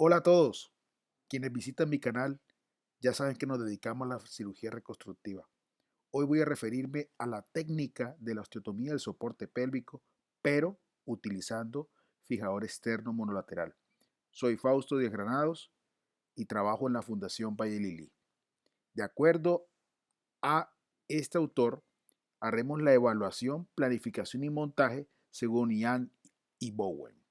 Hola a todos. Quienes visitan mi canal ya saben que nos dedicamos a la cirugía reconstructiva. Hoy voy a referirme a la técnica de la osteotomía del soporte pélvico, pero utilizando fijador externo monolateral. Soy Fausto Díaz Granados y trabajo en la Fundación Valle Lili. De acuerdo a este autor, haremos la evaluación, planificación y montaje según Ian y Bowen.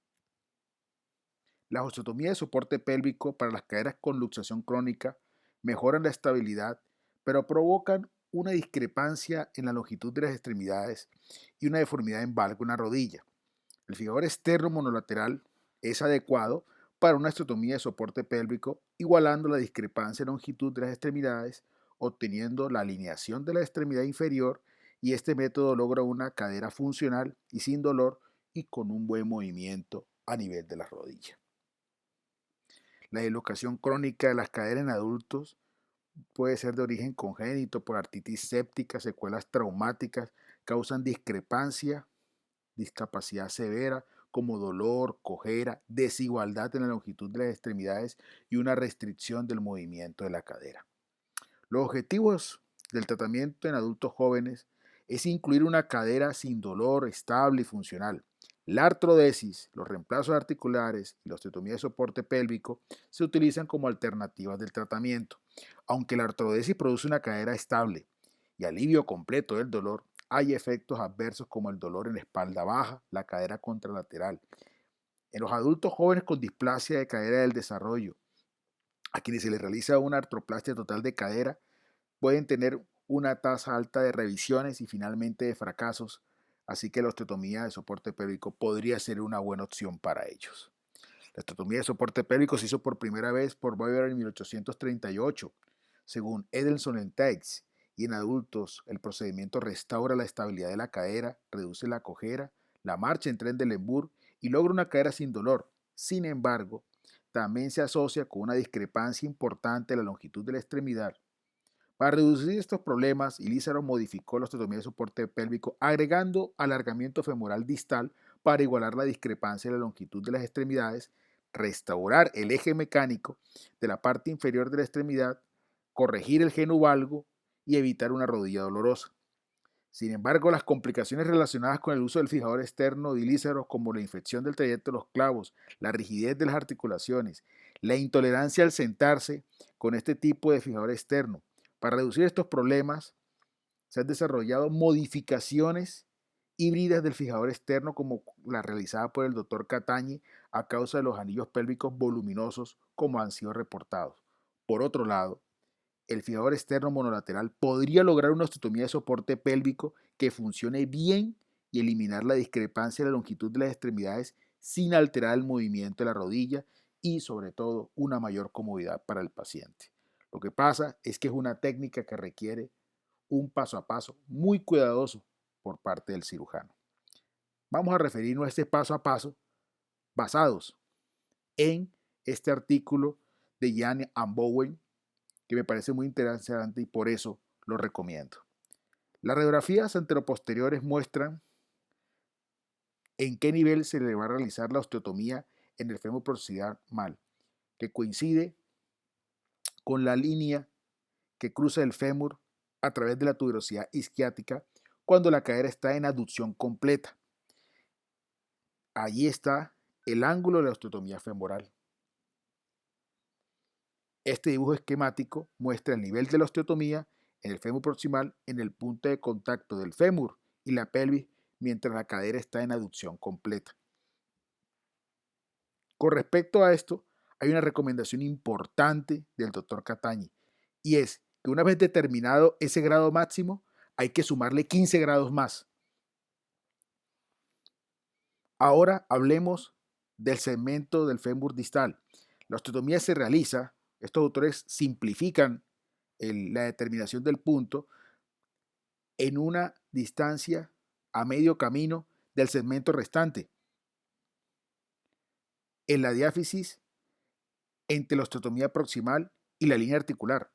Las osteotomías de soporte pélvico para las caderas con luxación crónica mejoran la estabilidad, pero provocan una discrepancia en la longitud de las extremidades y una deformidad en valgo en la rodilla. El fijador externo monolateral es adecuado para una osteotomía de soporte pélvico, igualando la discrepancia en longitud de las extremidades, obteniendo la alineación de la extremidad inferior, y este método logra una cadera funcional y sin dolor y con un buen movimiento a nivel de la rodilla. La dislocación crónica de las caderas en adultos puede ser de origen congénito por artritis séptica, secuelas traumáticas, causan discrepancia, discapacidad severa como dolor, cojera, desigualdad en la longitud de las extremidades y una restricción del movimiento de la cadera. Los objetivos del tratamiento en adultos jóvenes es incluir una cadera sin dolor, estable y funcional. La artrodesis, los reemplazos articulares y la osteotomía de soporte pélvico se utilizan como alternativas del tratamiento. Aunque la artrodesis produce una cadera estable y alivio completo del dolor, hay efectos adversos como el dolor en la espalda baja, la cadera contralateral. En los adultos jóvenes con displasia de cadera del desarrollo, a quienes se les realiza una artroplastia total de cadera, pueden tener una tasa alta de revisiones y finalmente de fracasos, así que la osteotomía de soporte pélvico podría ser una buena opción para ellos. La osteotomía de soporte pélvico se hizo por primera vez por Weber en 1838, según Edelson et Taix, y en adultos el procedimiento restaura la estabilidad de la cadera, reduce la cojera, la marcha en Trendelenburg y logra una cadera sin dolor. Sin embargo, también se asocia con una discrepancia importante en la longitud de la extremidad. Para reducir estos problemas, Ilízaro modificó la osteotomía de soporte pélvico agregando alargamiento femoral distal para igualar la discrepancia en la longitud de las extremidades, restaurar el eje mecánico de la parte inferior de la extremidad, corregir el geno valgo y evitar una rodilla dolorosa. Sin embargo, las complicaciones relacionadas con el uso del fijador externo de Ilízaro, como la infección del trayecto de los clavos, la rigidez de las articulaciones, la intolerancia al sentarse con este tipo de fijador externo. Para reducir estos problemas, se han desarrollado modificaciones híbridas del fijador externo como la realizada por el doctor Catañi a causa de los anillos pélvicos voluminosos como han sido reportados. Por otro lado, el fijador externo monolateral podría lograr una osteotomía de soporte pélvico que funcione bien y eliminar la discrepancia en la longitud de las extremidades sin alterar el movimiento de la rodilla y sobre todo una mayor comodidad para el paciente. Lo que pasa es que es una técnica que requiere un paso a paso muy cuidadoso por parte del cirujano. Vamos a referirnos a este paso a paso basados en este artículo de Jan and Bowen, que me parece muy interesante y por eso lo recomiendo. Las radiografías anteroposteriores muestran en qué nivel se le va a realizar la osteotomía en el fémur proximal, que coincide con la línea que cruza el fémur a través de la tuberosidad isquiática cuando la cadera está en aducción completa. Allí está el ángulo de la osteotomía femoral. Este dibujo esquemático muestra el nivel de la osteotomía en el fémur proximal en el punto de contacto del fémur y la pelvis mientras la cadera está en aducción completa. Con respecto a esto, hay una recomendación importante del doctor Catañi, y es que una vez determinado ese grado máximo, hay que sumarle 15 grados más. Ahora hablemos del segmento del fémur distal. La osteotomía se realiza, estos autores simplifican la determinación del punto en una distancia a medio camino del segmento restante, en la diáfisis entre la osteotomía proximal y la línea articular.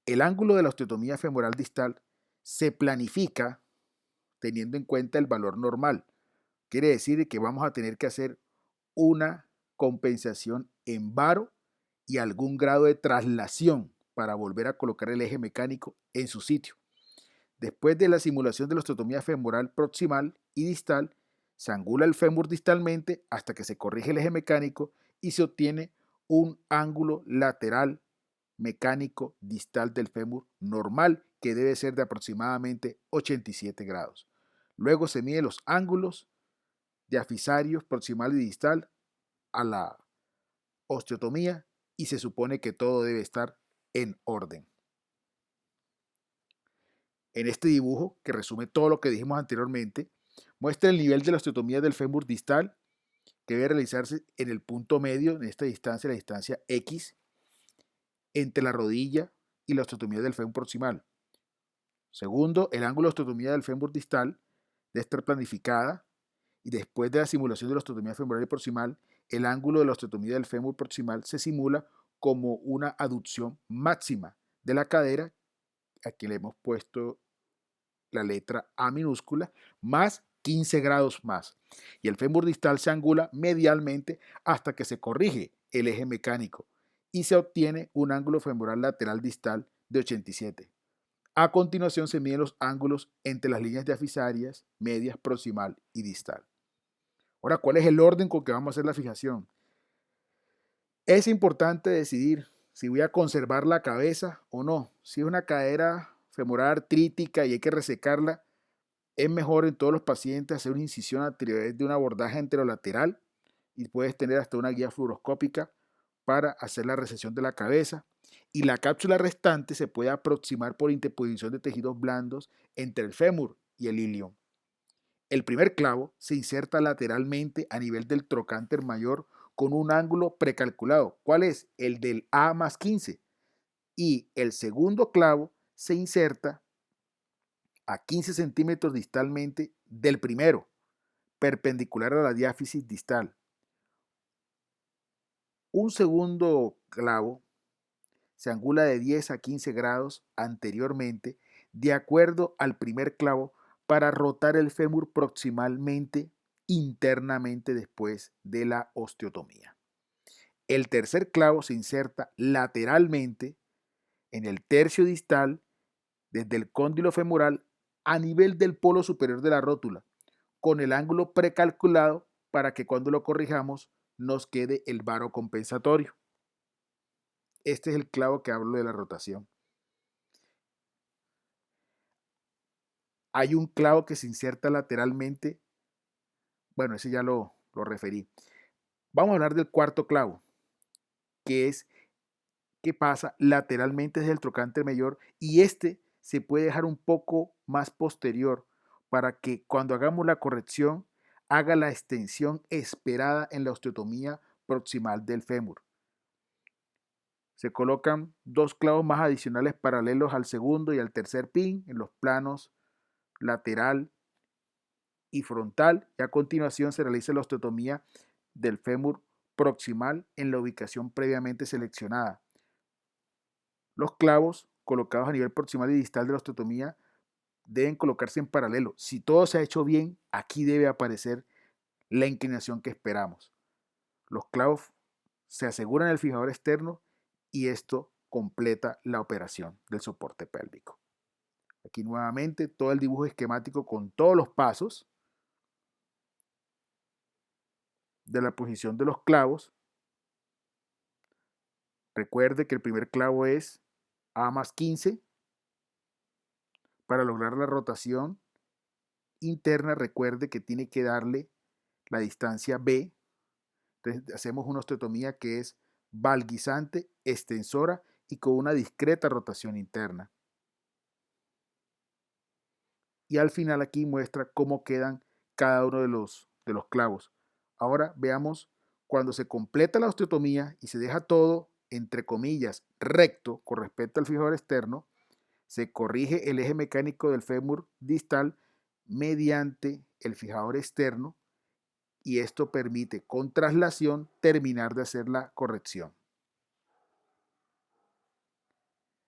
El ángulo de la osteotomía femoral distal se planifica teniendo en cuenta el valor normal. Quiere decir que vamos a tener que hacer una compensación en varo y algún grado de traslación para volver a colocar el eje mecánico en su sitio. Después de la simulación de la osteotomía femoral proximal y distal, se angula el fémur distalmente hasta que se corrige el eje mecánico y se obtiene un ángulo lateral mecánico distal del fémur normal, que debe ser de aproximadamente 87 grados. Luego se mide los ángulos diafisarios proximal y distal a la osteotomía y se supone que todo debe estar en orden. En este dibujo, que resume todo lo que dijimos anteriormente, muestra el nivel de la osteotomía del fémur distal, que debe realizarse en el punto medio, en esta distancia, la distancia X, entre la rodilla y la osteotomía del fémur proximal. Segundo, el ángulo de osteotomía del fémur distal debe estar planificada y después de la simulación de la osteotomía femoral y proximal, el ángulo de la osteotomía del fémur proximal se simula como una aducción máxima de la cadera. Aquí le hemos puesto la letra A minúscula, más 15 grados más. Y el fémur distal se angula medialmente hasta que se corrige el eje mecánico y se obtiene un ángulo femoral lateral distal de 87. A continuación se miden los ángulos entre las líneas diafisarias, medias, proximal y distal. Ahora, ¿cuál es el orden con que vamos a hacer la fijación? Es importante decidir si voy a conservar la cabeza o no. Si es una cadera femoral artrítica y hay que resecarla, es mejor en todos los pacientes hacer una incisión a través de un abordaje anterolateral y puedes tener hasta una guía fluoroscópica para hacer la resección de la cabeza. Y la cápsula restante se puede aproximar por interposición de tejidos blandos entre el fémur y el ilion. El primer clavo se inserta lateralmente a nivel del trocánter mayor con un ángulo precalculado. ¿Cuál es? El del A más 15. Y el segundo clavo se inserta a 15 centímetros distalmente del primero, perpendicular a la diáfisis distal. Un segundo clavo se angula de 10 a 15 grados anteriormente, de acuerdo al primer clavo, para rotar el fémur proximalmente internamente después de la osteotomía. El tercer clavo se inserta lateralmente en el tercio distal desde el cóndilo femoral a nivel del polo superior de la rótula, con el ángulo precalculado para que cuando lo corrijamos nos quede el varo compensatorio. Este es el clavo que hablo de la rotación. Hay un clavo que se inserta lateralmente. Bueno, ese ya lo referí. Vamos a hablar del cuarto clavo, que es que pasa lateralmente desde el trocánter mayor y este se puede dejar un poco más posterior para que cuando hagamos la corrección haga la extensión esperada en la osteotomía proximal del fémur. Se colocan dos clavos más adicionales paralelos al segundo y al tercer pin en los planos lateral y frontal, y a continuación se realiza la osteotomía del fémur proximal en la ubicación previamente seleccionada. Los clavos colocados a nivel proximal y distal de la osteotomía deben colocarse en paralelo. Si todo se ha hecho bien, aquí debe aparecer la inclinación que esperamos. Los clavos se aseguran en el fijador externo y esto completa la operación del soporte pélvico. Aquí nuevamente todo el dibujo esquemático con todos los pasos de la posición de los clavos. Recuerde que el primer clavo es A más 15. Para lograr la rotación interna, recuerde que tiene que darle la distancia B. Entonces hacemos una osteotomía que es valguizante, extensora y con una discreta rotación interna. Y al final aquí muestra cómo quedan cada uno de los clavos. Ahora veamos cuando se completa la osteotomía y se deja todo, entre comillas, recto con respecto al fijador externo, se corrige el eje mecánico del fémur distal mediante el fijador externo y esto permite con traslación terminar de hacer la corrección.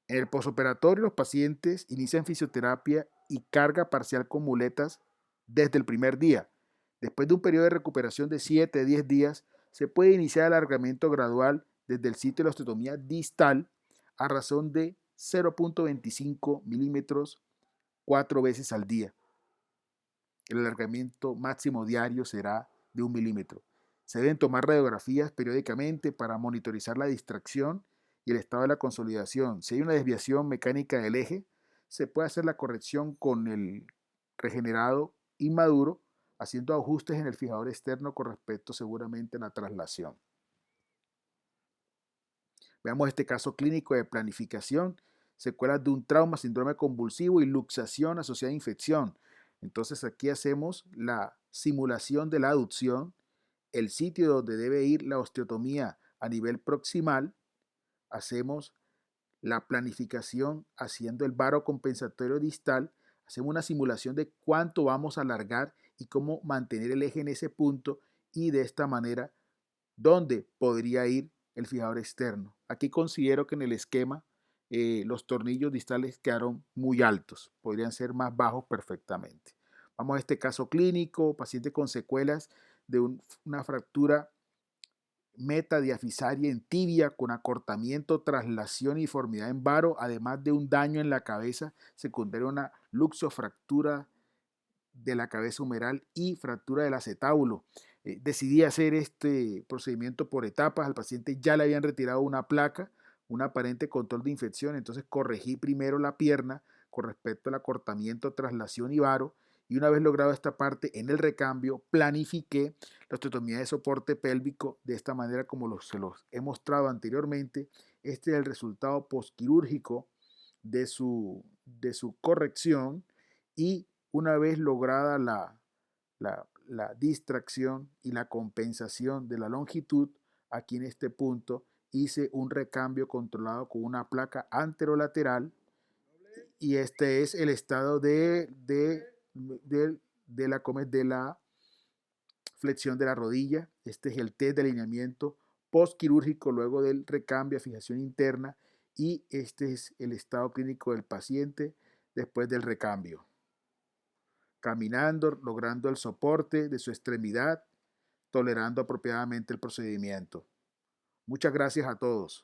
En el posoperatorio los pacientes inician fisioterapia y carga parcial con muletas desde el primer día. Después de un periodo de recuperación de 7 a 10 días, se puede iniciar el alargamiento gradual desde el sitio de la osteotomía distal a razón de 0.25 milímetros 4 veces al día. El alargamiento máximo diario será de 1 milímetro. Se deben tomar radiografías periódicamente para monitorizar la distracción y el estado de la consolidación. Si hay una desviación mecánica del eje, se puede hacer la corrección con el regenerado inmaduro, haciendo ajustes en el fijador externo con respecto seguramente a la traslación. Veamos este caso clínico de planificación, secuelas de un trauma, síndrome convulsivo y luxación asociada a infección. Entonces aquí hacemos la simulación de la aducción, el sitio donde debe ir la osteotomía a nivel proximal, hacemos la planificación haciendo el varo compensatorio distal, hacemos una simulación de cuánto vamos a alargar y cómo mantener el eje en ese punto y de esta manera dónde podría ir el fijador externo. Aquí considero que en el esquema los tornillos distales quedaron muy altos, podrían ser más bajos perfectamente. Vamos a este caso clínico, paciente con secuelas de una fractura metadiafisaria en tibia con acortamiento, traslación y deformidad en varo, además de un daño en la cabeza secundario a una luxofractura de la cabeza humeral y fractura del acetábulo. Decidí hacer este procedimiento por etapas. Al paciente ya le habían retirado una placa, un aparente control de infección, entonces corregí primero la pierna con respecto al acortamiento, traslación y varo, y una vez logrado esta parte en el recambio, planifiqué la osteotomía de soporte pélvico de esta manera como se los he mostrado anteriormente. Este es el resultado postquirúrgico de su corrección y una vez lograda la distracción y la compensación de la longitud, aquí en este punto hice un recambio controlado con una placa anterolateral y este es el estado de la flexión de la rodilla. Este es el test de alineamiento postquirúrgico luego del recambio a fijación interna y este es el estado clínico del paciente después del recambio. Caminando, logrando el soporte de su extremidad, tolerando apropiadamente el procedimiento. Muchas gracias a todos.